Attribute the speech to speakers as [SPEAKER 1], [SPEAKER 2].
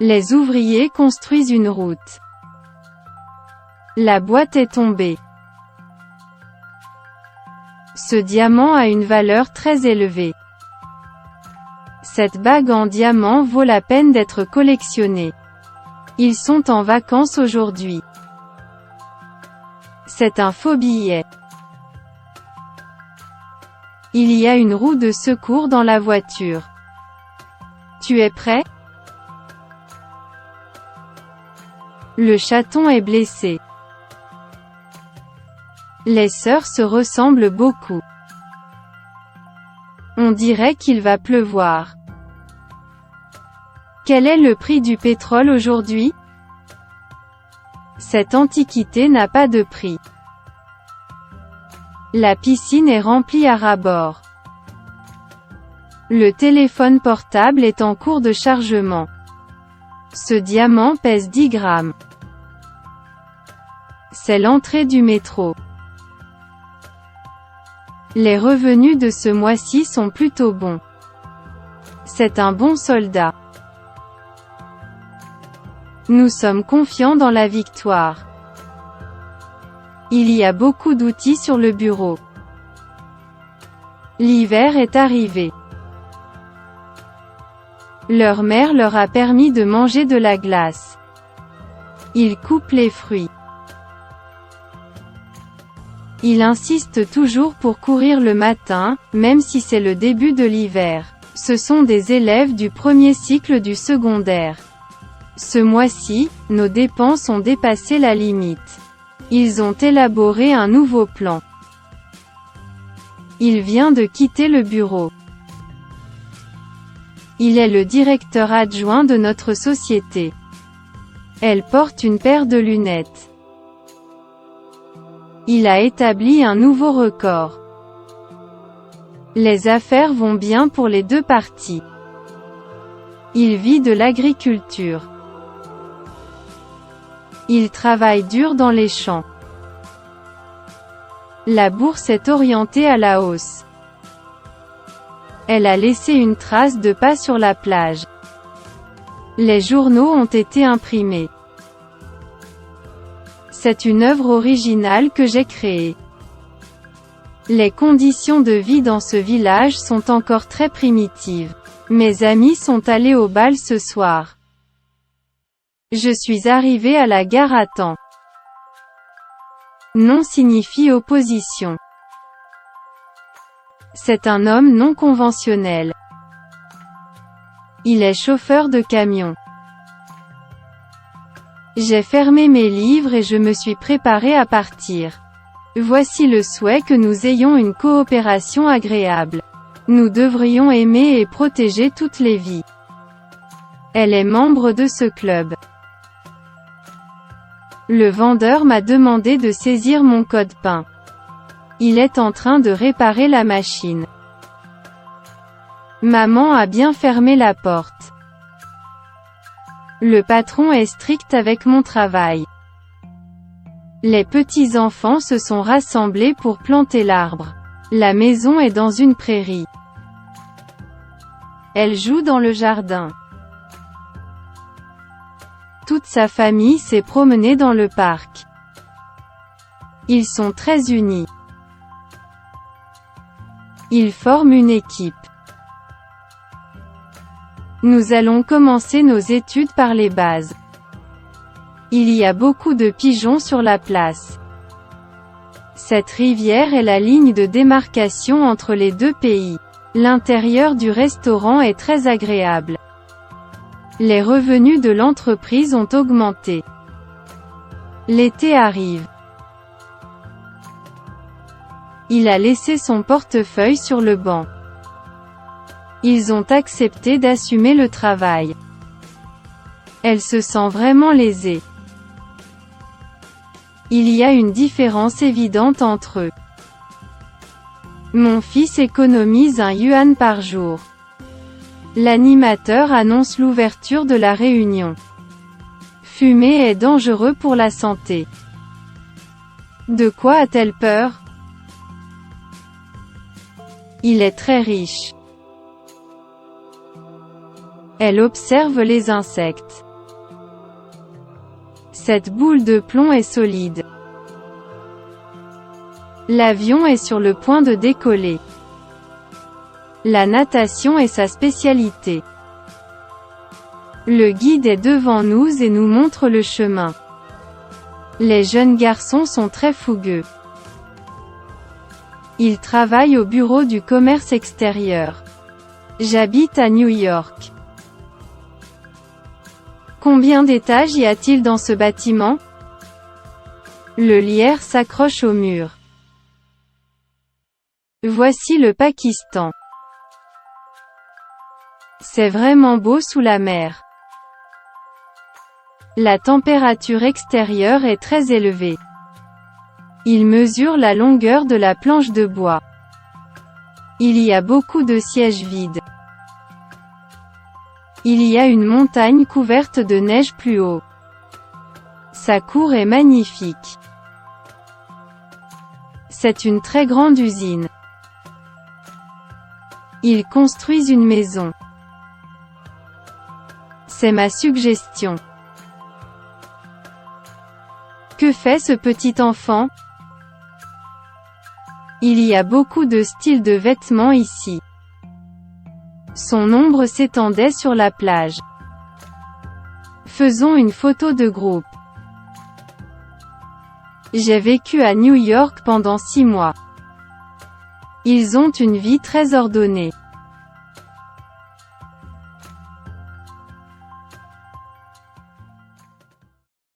[SPEAKER 1] Les ouvriers construisent une route. La boîte est tombée. Ce diamant a une valeur très élevée. Cette bague en diamant vaut la peine d'être collectionnée. Ils sont en vacances aujourd'hui. C'est un faux billet. Il y a une roue de secours dans la voiture. Tu es prêt? Le chaton est blessé. Les sœurs se ressemblent beaucoup. On dirait qu'il va pleuvoir. Quel est le prix du pétrole aujourd'hui? Cette antiquité n'a pas de prix. La piscine est remplie à ras-bord. Le téléphone portable est en cours de chargement. Ce diamant pèse 10 grammes. C'est l'entrée du métro. Les revenus de ce mois-ci sont plutôt bons. C'est un bon soldat. Nous sommes confiants dans la victoire. Il y a beaucoup d'outils sur le bureau. L'hiver est arrivé. Leur mère leur a permis de manger de la glace. Ils coupent les fruits. Il insiste toujours pour courir le matin, même si c'est le début de l'hiver. Ce sont des élèves du premier cycle du secondaire. Ce mois-ci, nos dépenses ont dépassé la limite. Ils ont élaboré un nouveau plan. Il vient de quitter le bureau. Il est le directeur adjoint de notre société. Elle porte une paire de lunettes. Il a établi un nouveau record. Les affaires vont bien pour les deux parties. Il vit de l'agriculture. Il travaille dur dans les champs. La bourse est orientée à la hausse. Elle a laissé une trace de pas sur la plage. Les journaux ont été imprimés. C'est une œuvre originale que j'ai créée. Les conditions de vie dans ce village sont encore très primitives. Mes amis sont allés au bal ce soir. Je suis arrivé à la gare à temps. Non signifie opposition. C'est un homme non conventionnel. Il est chauffeur de camion. J'ai fermé mes livres et je me suis préparé à partir. Voici le souhait que nous ayons une coopération agréable. Nous devrions aimer et protéger toutes les vies. Elle est membre de ce club. Le vendeur m'a demandé de saisir mon code PIN. Il est en train de réparer la machine. Maman a bien fermé la porte. Le patron est strict avec mon travail. Les petits-enfants se sont rassemblés pour planter l'arbre. La maison est dans une prairie. Elle joue dans le jardin. Toute sa famille s'est promenée dans le parc. Ils sont très unis. Ils forment une équipe. Nous allons commencer nos études par les bases. Il y a beaucoup de pigeons sur la place. Cette rivière est la ligne de démarcation entre les deux pays. L'intérieur du restaurant est très agréable. Les revenus de l'entreprise ont augmenté. L'été arrive. Il a laissé son portefeuille sur le banc. Ils ont accepté d'assumer le travail. Elle se sent vraiment lésée. Il y a une différence évidente entre eux. Mon fils économise 1 yuan par jour. L'animateur annonce l'ouverture de la réunion. Fumer est dangereux pour la santé. De quoi a-t-elle peur? Il est très riche. Elle observe les insectes. Cette boule de plomb est solide. L'avion est sur le point de décoller. La natation est sa spécialité. Le guide est devant nous et nous montre le chemin. Les jeunes garçons sont très fougueux. Ils travaillent au bureau du commerce extérieur. J'habite à New York. Combien d'étages y a-t-il dans ce bâtiment? Le lierre s'accroche au mur. Voici le Pakistan. C'est vraiment beau sous la mer. La température extérieure est très élevée. Il mesure la longueur de la planche de bois. Il y a beaucoup de sièges vides. Il y a une montagne couverte de neige plus haut. Sa cour est magnifique. C'est une très grande usine. Ils construisent une maison. C'est ma suggestion. Que fait ce petit enfant? Il y a beaucoup de styles de vêtements ici. Son ombre s'étendait sur la plage. Faisons une photo de groupe. J'ai vécu à New York pendant 6 mois. Ils ont une vie très ordonnée.